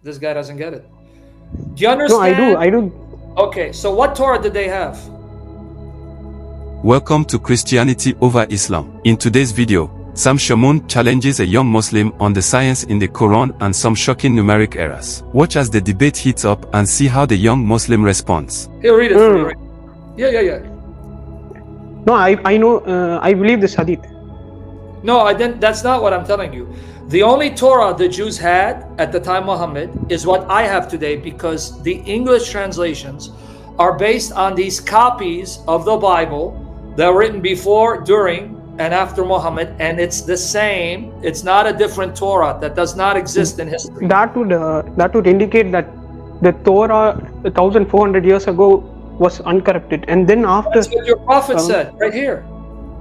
This guy doesn't get it. Do you No, I do. understand? I do. Okay, so what Torah did they have? Welcome to Christianity over Islam. In today's video, Sam Shamoun challenges a young Muslim on the science in the Quran and some shocking numeric errors. Watch as the debate heats up and see how the young Muslim responds. He'll read it for you. Yeah. No, I know. I believe this hadith. No, I didn't. That's not what I'm telling you. The only Torah the Jews had at the time of Muhammad is what I have today, because the English translations are based on these copies of the Bible that were written before, during, and after Muhammad, and it's the same. It's not a different Torah that does not exist in history. That would indicate that the Torah 1,400 years ago was uncorrupted, and then after. That's what your prophet said right here.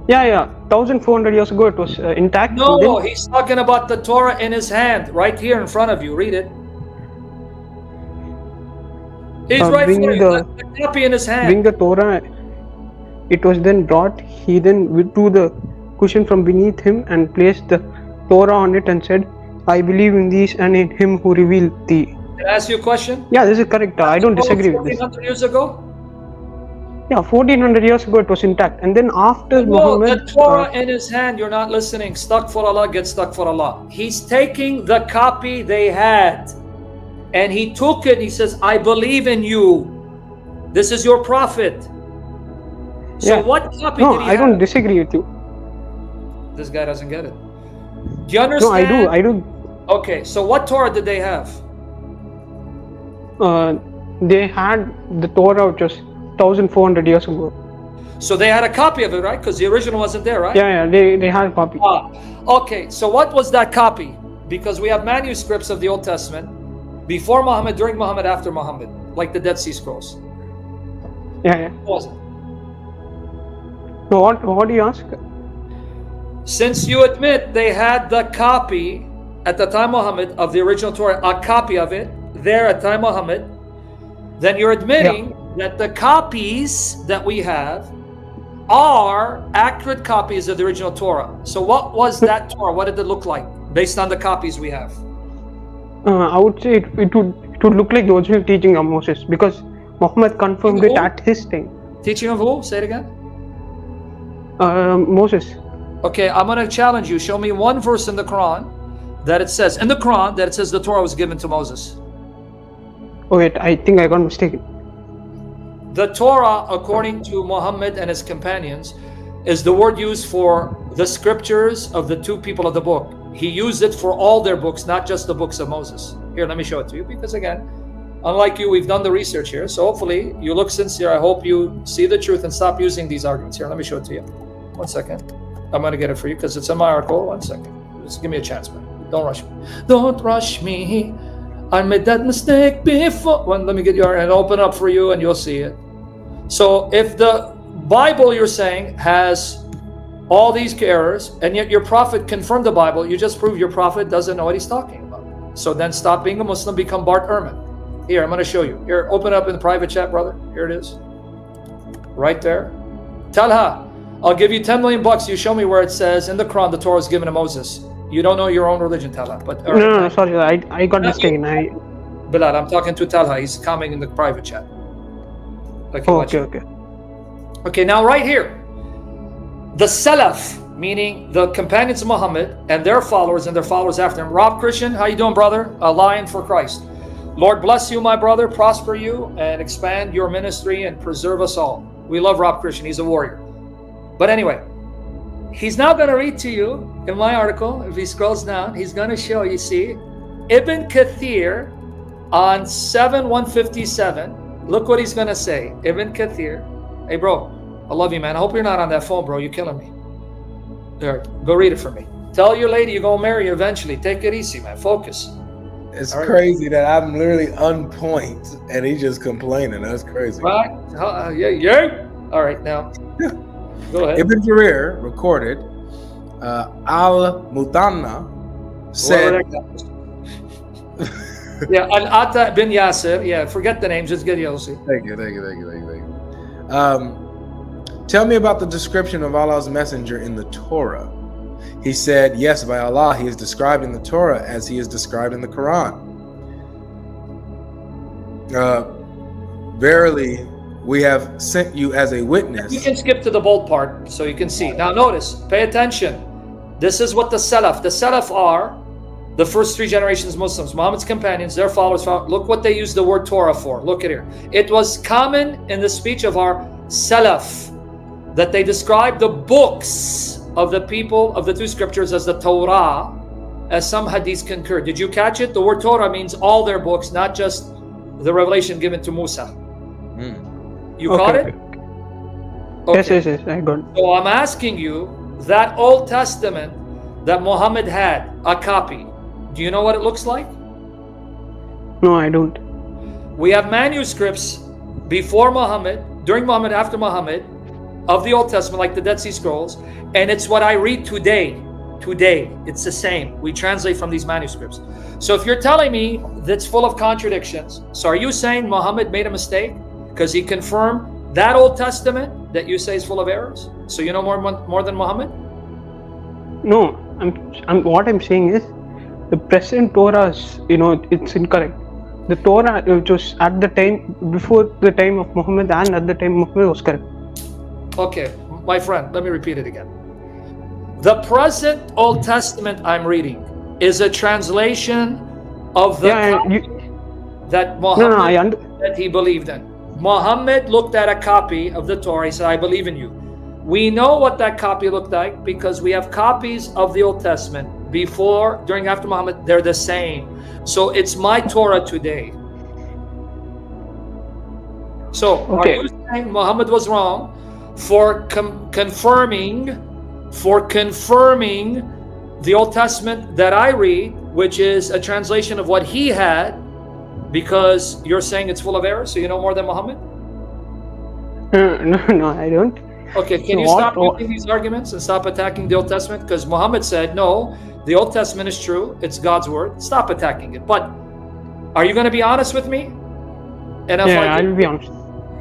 Yeah. 1,400 years ago it was intact. No, he's talking about the Torah in his hand, right here in front of you. Read it. He's right for you. The copy in his hand. Bring the Torah. It was then brought. He then withdrew the cushion from beneath him and placed the Torah on it and said, "I believe in these and in him who revealed thee." Can I ask you a question? Yeah, this is correct. I don't disagree with this. 1,400 years ago? Yeah, 1,400 years ago it was intact, and then after Muhammad. The Torah in his hand. You're not listening. Stuck for Allah, get stuck for Allah. He's taking the copy they had, and he took it. He says, "I believe in you. This is your prophet." So what copy did he have? I don't disagree with you. This guy doesn't get it. Do you understand? No, I do. Okay, so what Torah did they have? They had the Torah which was 1,400 years ago. So they had a copy of it, right? Because the original wasn't there, right? Yeah, they had a copy. Okay, so what was that copy? Because we have manuscripts of the Old Testament before Muhammad, during Muhammad, after Muhammad, like the Dead Sea Scrolls. Yeah. What was it? So what do you ask? Since you admit they had the copy at the time of Muhammad of the original Torah, a copy of it there at time of Muhammad, then you're admitting that the copies that we have are accurate copies of the original Torah. So what was that Torah? What did it look like based on the copies we have? I would say it would look like the original teaching of Moses, because Muhammad confirmed it at his time. Teaching of who? Say it again. Moses. Okay, I'm going to challenge you. Show me one verse in the Quran that it says the Torah was given to Moses. Oh wait, I think I got mistaken. The Torah, according to Muhammad and his companions, is the word used for the scriptures of the two people of the book. He used it for all their books, not just the books of Moses. Here, let me show it to you, because again, unlike you, we've done the research here. So hopefully you look sincere. I hope you see the truth and stop using these arguments. Here, let me show it to you. 1 second. I'm going to get it for you because it's in my article. 1 second. Just give me a chance, man. Don't rush me. Don't rush me. I made that mistake before. Well, let me get your and open up for you and you'll see it. So if the Bible you're saying has all these errors, and yet your prophet confirmed the Bible, you just prove your prophet doesn't know what he's talking about. So then stop being a Muslim, become Bart Ehrman. Here, I'm going to show you. Here, open up in the private chat, brother. Here it is. Right there. Talha, I'll give you 10 million bucks. You show me where it says in the Quran the Torah was given to Moses. You don't know your own religion, Talha. But no, sorry, I got mistaken. Bilal, I'm talking to Talha. He's commenting in the private chat. Okay. Okay, now right here, the Salaf, meaning the companions of Muhammad and their followers after him. Rob Christian, how you doing, brother? A lion for Christ. Lord bless you, my brother, prosper you, and expand your ministry and preserve us all. We love Rob Christian. He's a warrior. But anyway, he's now going to read to you in my article. If he scrolls down, he's going to show you, see, Ibn Kathir on 7:157. Look what he's going to say. Ibn Kathir. Hey, bro, I love you, man. I hope you're not on that phone, bro. You're killing me. There, go read it for me. Tell your lady you're going to marry her eventually. Take it easy, man. Focus. It's crazy that I'm literally on point and he's just complaining. That's crazy. Right? Yeah. All right, now. Go ahead. Ibn Jarir recorded Al-Mutanna said... Yeah, Al-Ata bin Yasir. Yeah, forget the name. Just get Yossi. Thank you. Tell me about the description of Allah's messenger in the Torah. He said, yes, by Allah, he is described in the Torah as he is described in the Quran. Verily, we have sent you as a You witness. can skip to the bold part so you can see. Now notice, pay attention. This is what the Salaf are the first 3 generations Muslims, Muhammad's companions, their followers. Look what they use the word Torah for. Look at here. It was common in the speech of our Salaf that they described the books of the people of the 2 scriptures as the Torah, as some hadiths concur. Did you catch it? The word Torah means all their books, not just the revelation given to Musa. You caught it? Okay. Yes, I got it. So I'm asking you, that Old Testament that Muhammad had, a copy, do you know what it looks like? No, I don't. We have manuscripts before Muhammad, during Muhammad, after Muhammad, of the Old Testament, like the Dead Sea Scrolls, and it's what I read today. Today, it's the same. We translate from these manuscripts. So if you're telling me that's full of contradictions, so are you saying Muhammad made a mistake because he confirmed that Old Testament that you say is full of errors? So you know more than Muhammad? No, what I'm saying is the present Torah is, it's incorrect. The Torah which was at the time, before the time of Muhammad and at the time of Muhammad was correct. Okay, my friend, let me repeat it again. The present Old Testament I'm reading is a translation of the that Muhammad that he believed in. Muhammad looked at a copy of the Torah. He said, I believe in you. We know what that copy looked like because we have copies of the Old Testament before, during, after Muhammad. They're the same. So it's my Torah today. So are you saying Muhammad was wrong for confirming the Old Testament that I read, which is a translation of what he had, because you're saying it's full of errors, so you know more than Muhammad? No, I don't. Okay, can you stop using these arguments and stop attacking the Old Testament? Because Muhammad said, no, the Old Testament is true, it's God's word, stop attacking it. But are you going to be honest with me? And I'll be honest.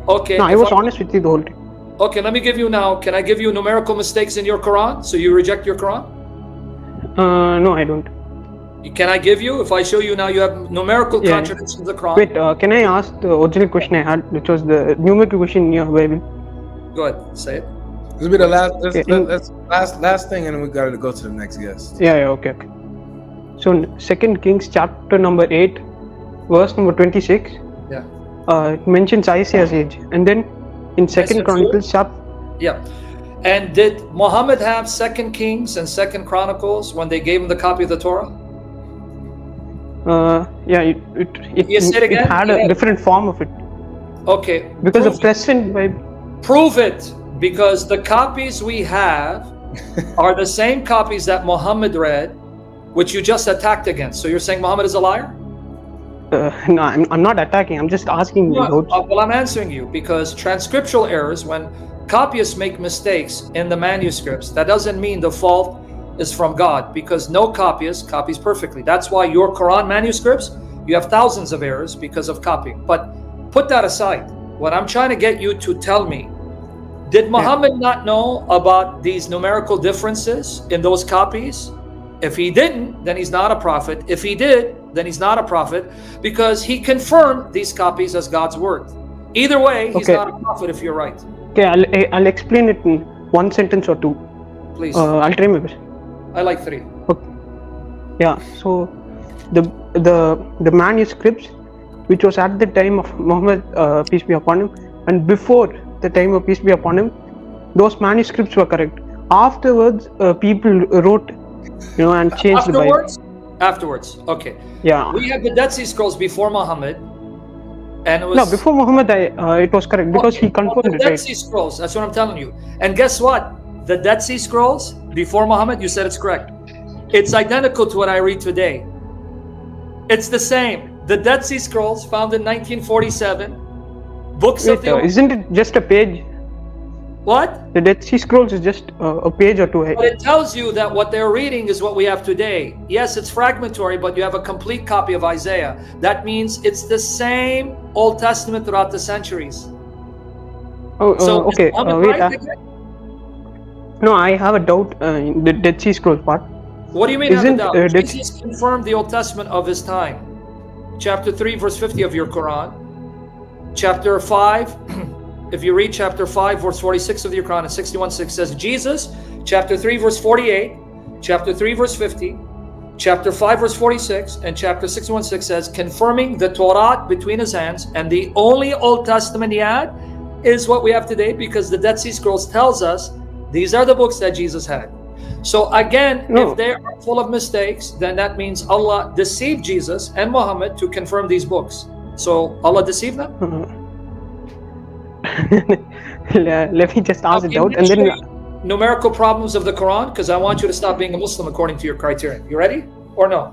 Okay. No, I was honest with you the whole time. Okay, let me give you now, can I give you numerical mistakes in your Quran, so you reject your Quran? No, I don't. Can I give you, if I show you now you have numerical contradictions in the Quran? Wait, can I ask the original question I had, which was the numerical question in your Bible? Go ahead, say it. This will be the last thing, and then we got to go to the next guest. Okay. So 2 Kings chapter number 8, verse number 26. It mentions Isaiah's age, and then in 2 Chronicles chapter. And did Muhammad have 2 Kings and 2 Chronicles when they gave him the copy of the Torah? It had a different form of it. Okay. Because the present Bible. Prove it, because the copies we have are the same copies that Muhammad read, which you just attacked against. So you're saying Muhammad is a liar? No, I'm not attacking. I'm just asking you. Well, I'm answering you because transcriptural errors, when copyists make mistakes in the manuscripts, that doesn't mean the fault is from God, because no copyist copies perfectly. That's why your Quran manuscripts, you have thousands of errors because of copying. But put that aside. What I'm trying to get you to tell me, did Muhammad not know about these numerical differences in those copies? If he didn't, then he's not a prophet. If he did, then he's not a prophet, because he confirmed these copies as God's word. Either way, he's not a prophet if you're right. Okay, I'll explain it in one sentence or two. Please. I'll try my best. I like 3. Okay. So the manuscripts, which was at the time of Muhammad, peace be upon him, and before the time of peace be upon him, those manuscripts were correct. Afterwards, people wrote, and changed the Bible. Afterwards, okay. Yeah. We have the Dead Sea Scrolls before Muhammad, and it was... No, before Muhammad, it was correct, because he confirmed it, the Dead Sea Scrolls, that's what I'm telling you. And guess what? The Dead Sea Scrolls, before Muhammad, you said it's correct. It's identical to what I read today. It's the same. The Dead Sea Scrolls, found in 1947, books of the... Isn't it just a page? What? The Dead Sea Scrolls is just a page or two. But it tells you that what they're reading is what we have today. Yes, it's fragmentary, but you have a complete copy of Isaiah. That means it's the same Old Testament throughout the centuries. Okay. No, I have a doubt in the Dead Sea Scrolls part. What do you mean have a doubt? Jesus confirmed the Old Testament of his time. Chapter 3, verse 50 of your Quran. chapter 5, if you read chapter 5, verse 46 of the Quran, and 61:6 says, Jesus, chapter 3, verse 48, chapter 3, verse 50, chapter 5, verse 46, and chapter 61:6 says, confirming the Torah between his hands, and the only Old Testament he had is what we have today, because the Dead Sea Scrolls tells us these are the books that Jesus had. So again, if they are full of mistakes, then that means Allah deceived Jesus and Muhammad to confirm these books. So Allah deceived them? Let me just ask it out, and then numerical problems of the Quran, because I want you to stop being a Muslim according to your criterion. You ready or no?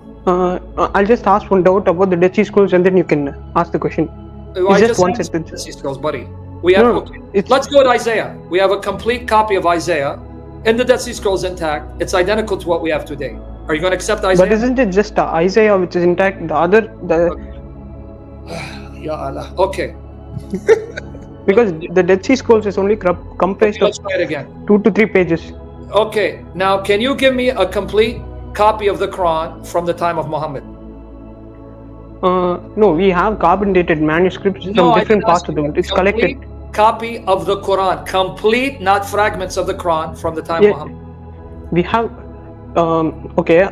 I'll just ask one doubt about the Dead Sea Scrolls, and then you can ask the question. It's just one sentence. Dead Sea Scrolls, buddy. We have. Let's go to Isaiah. We have a complete copy of Isaiah in the Dead Sea Scrolls intact. It's identical to what we have today. Are you going to accept Isaiah? But isn't it just Isaiah which is intact? The other, Ya Allah. Okay. Because the Dead Sea Scrolls is only comprised let's try it again. 2 to 3 pages. Okay. Now, can you give me a complete copy of the Quran from the time of Muhammad? No, we have carbon dated manuscripts from different parts of the world. It's collected. Copy of the Quran, complete, not fragments of the Quran from the time of Muhammad. We have. Okay.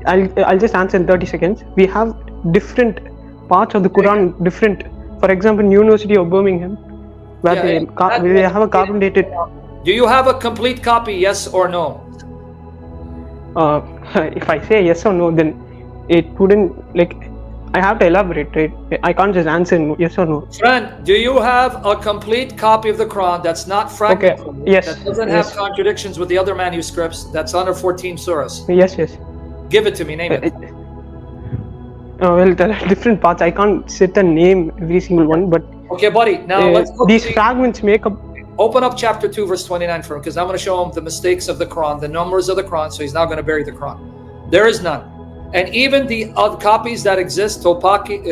I'll just answer in 30 seconds. We have different parts of the Quran, different. For example, University of Birmingham, where they have a carbon dated. Do you have a complete copy? Yes or no? If I say yes or no, then it wouldn't I have to elaborate, right? I can't just answer yes or no. Friend, do you have a complete copy of the Quran that's not fragmented? Okay. Yes. That doesn't have contradictions with the other manuscripts, that's under 14 surahs? Yes. Give it to me, name it. Well, there are different parts. I can't sit and name every single one, but... Okay, buddy, now let's go these fragments make up... Open up chapter 2, verse 29 for him, because I'm going to show him the mistakes of the Quran, the numbers of the Quran, so he's not going to bury the Quran. There is none. And even the other copies that exist, Tokapi,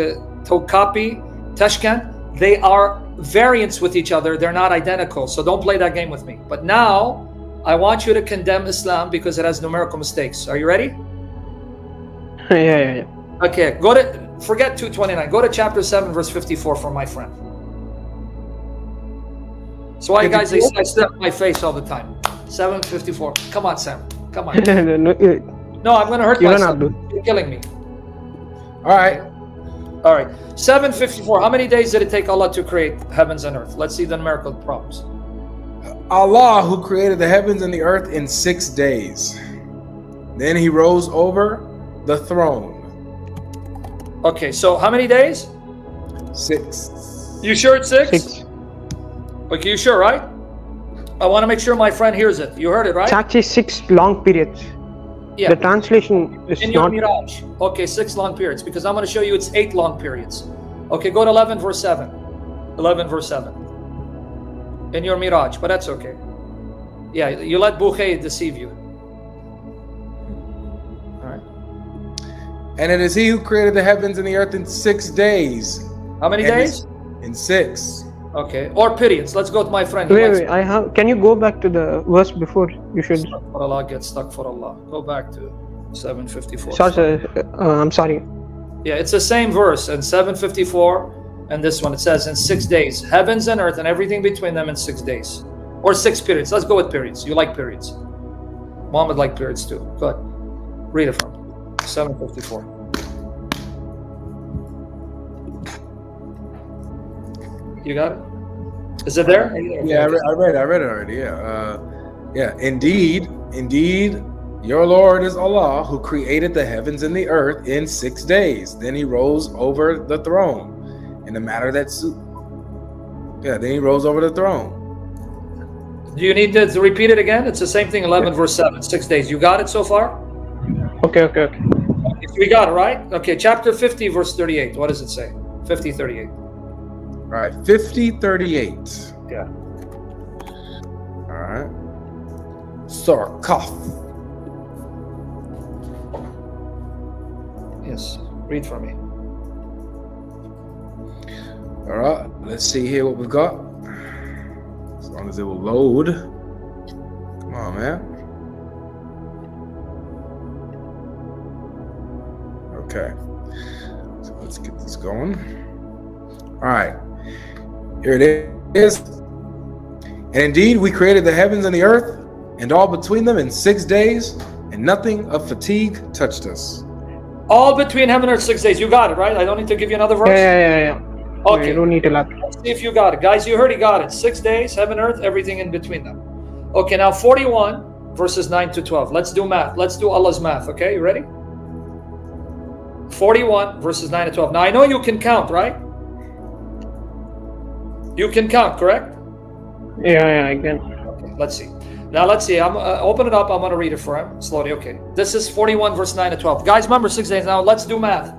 Tashkent, they are variants with each other. They're not identical. So don't play that game with me. But now, I want you to condemn Islam because it has numerical mistakes. Are you ready? Yeah. Okay, forget 229. Go to chapter 7, verse 54 for my friend. So why guys, I slap my face all the time. 754. Come on, Sam. Come on. No, I'm going to hurt myself. You're killing me. All right. 754. How many days did it take Allah to create heavens and earth? Let's see the numerical problems. Allah, who created the heavens and the earth in 6 days. Then he rose over the throne. Okay, so how many days? 6. You sure it's 6? 6. Okay, you sure, right? I want to make sure my friend hears it. You heard it, right? It's actually 6 long periods. Yeah. The translation is in your not... Miraj. Okay, 6 long periods, because I'm going to show you it's 8 long periods. Okay, go to 11 verse 7. 11 verse 7. In your Miraj, but that's okay. Yeah, you let Bukhay deceive you. All right. And it is he who created the heavens and the earth in 6 days. How many days? In 6. Okay, or periods. Let's go to my friend. Wait, can you go back to the verse before? You should. For Allah, get stuck for Allah. Go back to 754. Sorry, I'm sorry. Yeah, it's the same verse in 754 and this one. It says in 6 days, heavens and earth and everything between them in 6 days. Or 6 periods. Let's go with periods. You like periods. Muhammad liked periods too. Go ahead. Read it from 754. You got it? Is it there? Yeah, I read it already. Yeah. Indeed, your Lord is Allah, who created the heavens and the earth in 6 days. Then he rose over the throne in a matter that suit. Yeah, then he rose over the throne. Do you need to repeat it again? It's the same thing, 11 verse 7, 6 days. You got it so far? Okay. We got it, right? Okay, chapter 50, verse 38. What does it say? 50, 38. All right, 50:38. Yeah. All right. Sarkaf. Yes, read for me. All right, let's see here what we've got. As long as it will load. Come on, man. Okay. So let's get this going. All right. Here it is. And indeed, we created the heavens and the earth and all between them in 6 days, and nothing of fatigue touched us. All between heaven and earth 6 days. You got it, right? I don't need to give you another verse? Yeah. Okay. You don't need to laugh. Let's see if you got it. Guys, you heard he got it. 6 days, heaven, earth, everything in between them. Okay, now 41 verses 9 to 12. Let's do math. Let's do Allah's math, okay? You ready? 41 verses 9 to 12. Now, I know you can count, right? You can count, correct? Yeah, I can. Okay, let's see. Now, let's see. I'm open it up. I'm going to read it for him slowly. Okay. This is 41 verse 9 to 12. Guys, remember 6 days. Now, let's do math.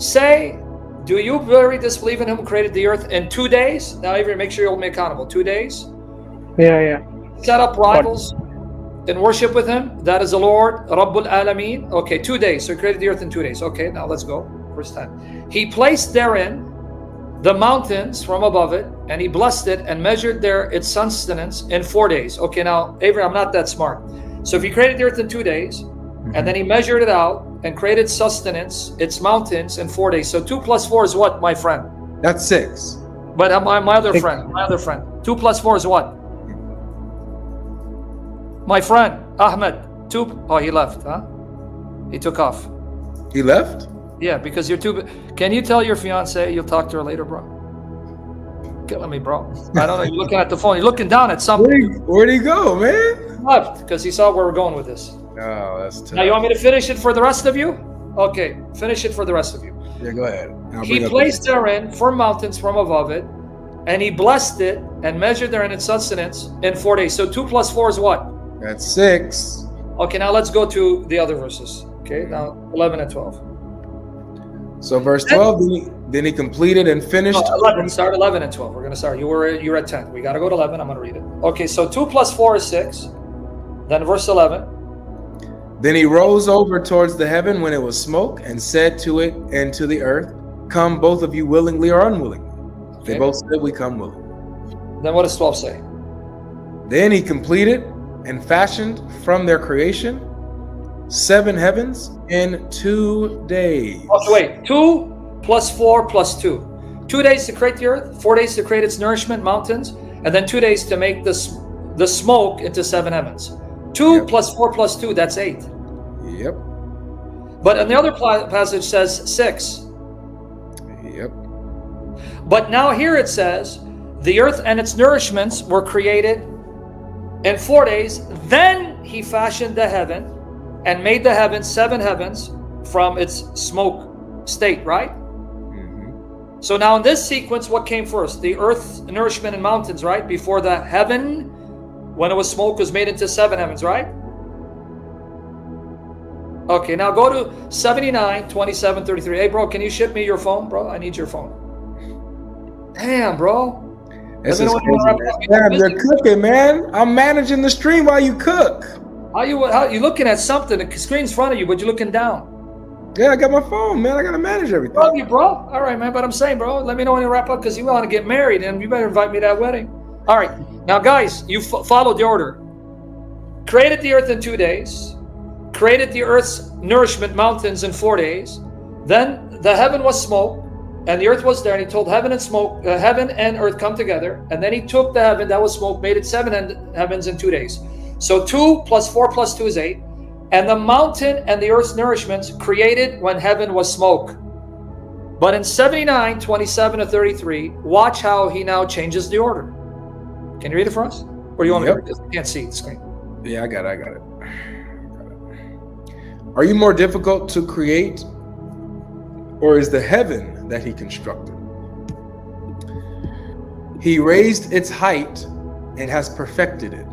Say, do you really disbelieve in him who created the earth in 2 days? Now, Avery, make sure you hold me accountable. 2 days. Yeah. Set up rivals in worship with him. That is the Lord, Rabbul Alameen. Okay, 2 days. So he created the earth in 2 days. Okay, now let's go. Verse 10. He placed therein the mountains from above it, and he blessed it and measured there its sustenance in 4 days. Okay, now, Avery, I'm not that smart. So if he created the earth in 2 days, and then he measured it out and created sustenance, its mountains, in 4 days. So 2 plus 4 is what, my friend? That's 6. But my other 6. friend. 2 plus 4 is what? My friend, Ahmed. 2. Oh, he left, huh? He took off. He left? Yeah, because you're too. Can you tell your fiance you'll talk to her later, bro? Killing me, bro. I don't know. You're looking at the phone. You're looking down at something. Where'd he go, man? He left because he saw where we're going with this. Oh, that's tough. Now, you want me to finish it for the rest of you? Okay, finish it for the rest of you. Yeah, go ahead. He placed therein 4 mountains from above it, and he blessed it and measured therein its sustenance in 4 days. So 2 plus 4 is what? That's 6. Okay, now let's go to the other verses. Okay, now 11 and 12. So verse 12, then he completed and finished. No, 11. Start 11 and 12. We're gonna start. You're at 10. We gotta go to 11. I'm gonna read it. Okay, so 2 plus 4 is 6. Then verse 11. Then he rose over towards the heaven when it was smoke, and said to it and to the earth, "Come, both of you, willingly or unwillingly." Okay. They both said, "We come willingly." Then what does 12 say? Then he completed and fashioned from their creation 7 heavens in 2 days. Okay, wait. 2 plus 4 plus 2. 2 days to create the earth, 4 days to create its nourishment, mountains, and then 2 days to make the smoke into 7 heavens. 2 Yep. plus 4 plus 2, that's 8. Yep. But another passage says 6. Yep. But now here it says, the earth and its nourishments were created in 4 days. Then he fashioned the heaven and made the heavens 7 heavens from its smoke state, right? So now in this sequence, what came first? The earth, nourishment, and mountains, right? Before the heaven, when it was smoke, was made into 7 heavens, right? Okay, now go to 79, 27, 33. Hey, bro, can you ship me your phone, bro? I need your phone. Damn, bro. This is crazy, man. You're cooking, man. I'm managing the stream while you cook. How you looking at something? The screen's in front of you, but you're looking down. Yeah, I got my phone, man. I gotta manage everything. Love you, bro. All right, man. But I'm saying, bro, let me know when you wrap up because you want to get married, and you better invite me to that wedding. All right, now, guys, you followed the order. Created the earth in 2 days. Created the earth's nourishment, mountains, in 4 days. Then the heaven was smoke, and the earth was there, and he told heaven and smoke, heaven and earth come together. And then he took the heaven that was smoke, made it 7 heavens in 2 days. So 2 plus 4 plus 2 is 8. And the mountain and the earth's nourishments created when heaven was smoke. But in 79, 27 to 33, watch how he now changes the order. Can you read it for us? Or do you want me to read it? I can't see the screen. Yeah, I got it. Are you more difficult to create, or is the heaven that he constructed? He raised its height and has perfected it.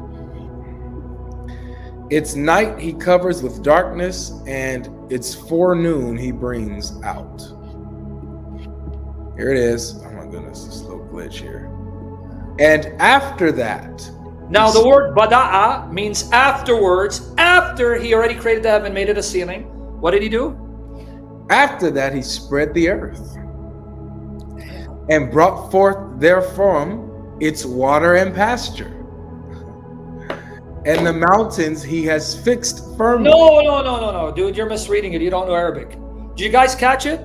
Its night he covers with darkness, and its forenoon he brings out. Here it is. Oh my goodness, this little glitch here. And after that. Now the word bada'a means afterwards. After he already created the heaven, made it a ceiling. What did he do? After that he spread the earth and brought forth therefrom its water and pasture. And the mountains he has fixed firmly. No, dude, you're misreading it. You don't know Arabic. Did you guys catch it?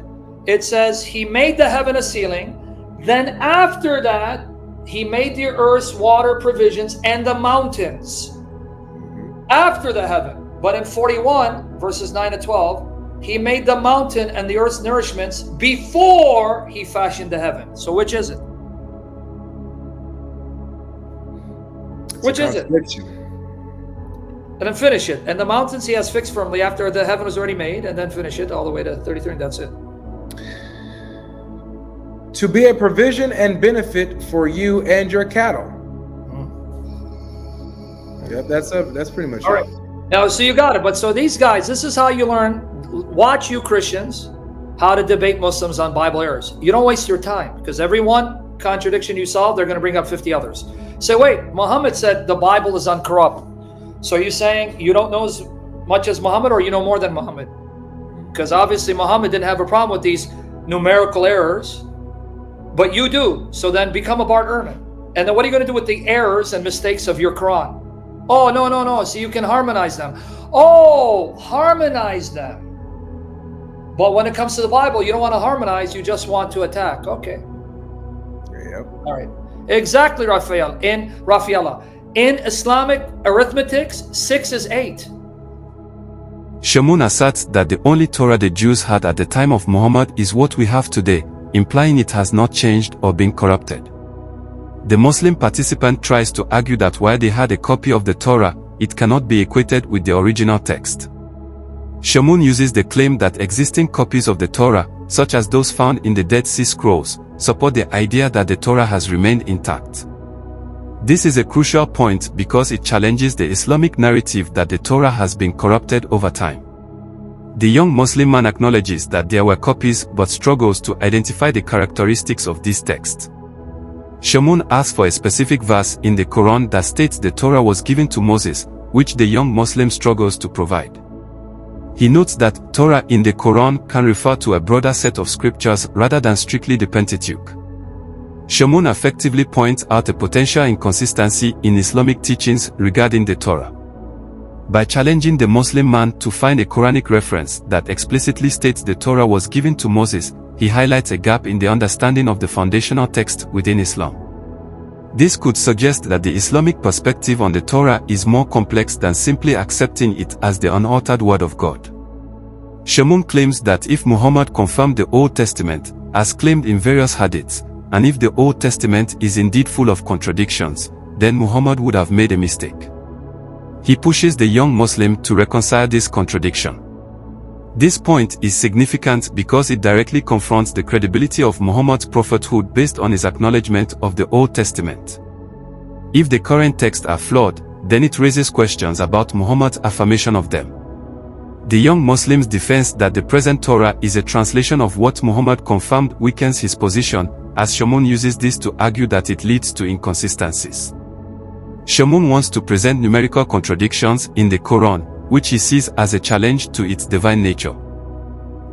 It says he made the heaven a ceiling, Then after that, he made the earth's water provisions and the mountains after the heaven. But in 41, verses 9 to 12, he made the mountain and the earth's nourishments before he fashioned the heaven. So which is it? Which is it? And then finish it. And the mountains he has fixed firmly after the heaven was already made, and then finish it all the way to 33, and that's it. To be a provision and benefit for you and your cattle. Yep, that's pretty much all it. Right. Now, so you got it. But so these guys, this is how you learn. Watch you Christians how to debate Muslims on Bible errors. You don't waste your time, because every one contradiction you solve, they're going to bring up 50 others. Say, wait, Muhammad said the Bible is uncorrupt. So you're saying you don't know as much as Muhammad, or you know more than Muhammad? Because obviously Muhammad didn't have a problem with these numerical errors, but you do. So then become a Bart Ehrman. And then what are you going to do with the errors and mistakes of your Quran? Oh, no. So you can harmonize them. Oh, harmonize them. But when it comes to the Bible, you don't want to harmonize, you just want to attack. Okay. Yep. All right. Exactly, Rafaela. In Islamic arithmetics, 6 is 8. Shamoun asserts that the only Torah the Jews had at the time of Muhammad is what we have today, implying it has not changed or been corrupted. The Muslim participant tries to argue that while they had a copy of the Torah, it cannot be equated with the original text. Shamoun uses the claim that existing copies of the Torah, such as those found in the Dead Sea Scrolls, support the idea that the Torah has remained intact. This is a crucial point because it challenges the Islamic narrative that the Torah has been corrupted over time. The young Muslim man acknowledges that there were copies but struggles to identify the characteristics of this text. Shamoun asks for a specific verse in the Quran that states the Torah was given to Moses, which the young Muslim struggles to provide. He notes that Torah in the Quran can refer to a broader set of scriptures rather than strictly the Pentateuch. Shamoun effectively points out a potential inconsistency in Islamic teachings regarding the Torah. By challenging the Muslim man to find a Quranic reference that explicitly states the Torah was given to Moses, he highlights a gap in the understanding of the foundational text within Islam. This could suggest that the Islamic perspective on the Torah is more complex than simply accepting it as the unaltered word of God. Shamoun claims that if Muhammad confirmed the Old Testament, as claimed in various hadiths, and if the Old Testament is indeed full of contradictions, then Muhammad would have made a mistake. He pushes the young Muslim to reconcile this contradiction. This point is significant because it directly confronts the credibility of Muhammad's prophethood based on his acknowledgement of the Old Testament. If the current texts are flawed, then it raises questions about Muhammad's affirmation of them. The young Muslim's defense that the present Torah is a translation of what Muhammad confirmed weakens his position, as Shamoun uses this to argue that it leads to inconsistencies. Shamoun wants to present numerical contradictions in the Quran, which he sees as a challenge to its divine nature.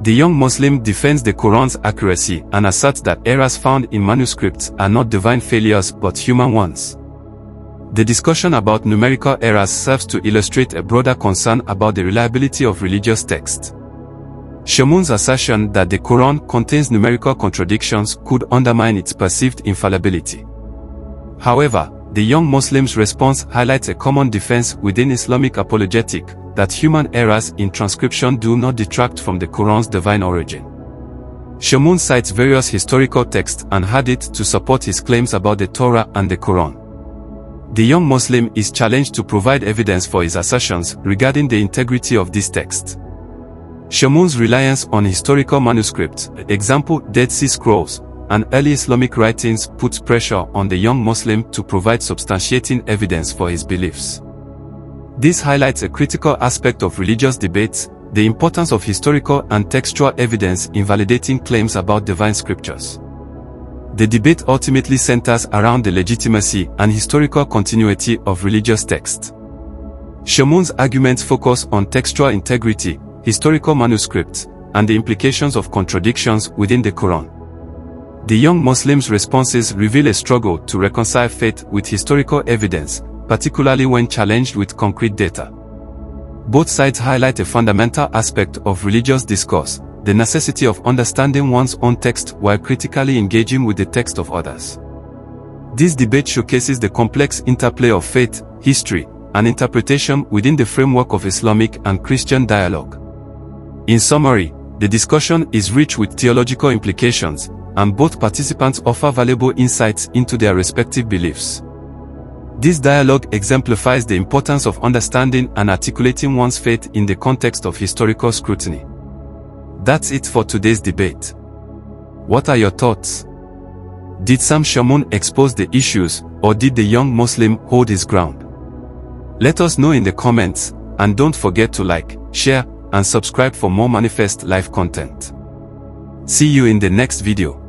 The young Muslim defends the Quran's accuracy and asserts that errors found in manuscripts are not divine failures but human ones. The discussion about numerical errors serves to illustrate a broader concern about the reliability of religious texts. Shamoun's assertion that the Quran contains numerical contradictions could undermine its perceived infallibility. However, the young Muslim's response highlights a common defense within Islamic apologetic, that human errors in transcription do not detract from the Quran's divine origin. Shamoun cites various historical texts and hadith to support his claims about the Torah and the Quran. The young Muslim is challenged to provide evidence for his assertions regarding the integrity of this text. Shamoun's reliance on historical manuscripts, example Dead Sea Scrolls, and early Islamic writings puts pressure on the young Muslim to provide substantiating evidence for his beliefs. This highlights a critical aspect of religious debates, the importance of historical and textual evidence in validating claims about divine scriptures. The debate ultimately centers around the legitimacy and historical continuity of religious texts. Shamoun's arguments focus on textual integrity, historical manuscripts, and the implications of contradictions within the Quran. The young Muslim's responses reveal a struggle to reconcile faith with historical evidence, particularly when challenged with concrete data. Both sides highlight a fundamental aspect of religious discourse, the necessity of understanding one's own text while critically engaging with the text of others. This debate showcases the complex interplay of faith, history, and interpretation within the framework of Islamic and Christian dialogue. In summary, the discussion is rich with theological implications, and both participants offer valuable insights into their respective beliefs. This dialogue exemplifies the importance of understanding and articulating one's faith in the context of historical scrutiny. That's it for today's debate. What are your thoughts? Did Sam Shamoun expose the issues, or did the young Muslim hold his ground? Let us know in the comments, and don't forget to like, share, and subscribe for more Manifest Live content. See you in the next video.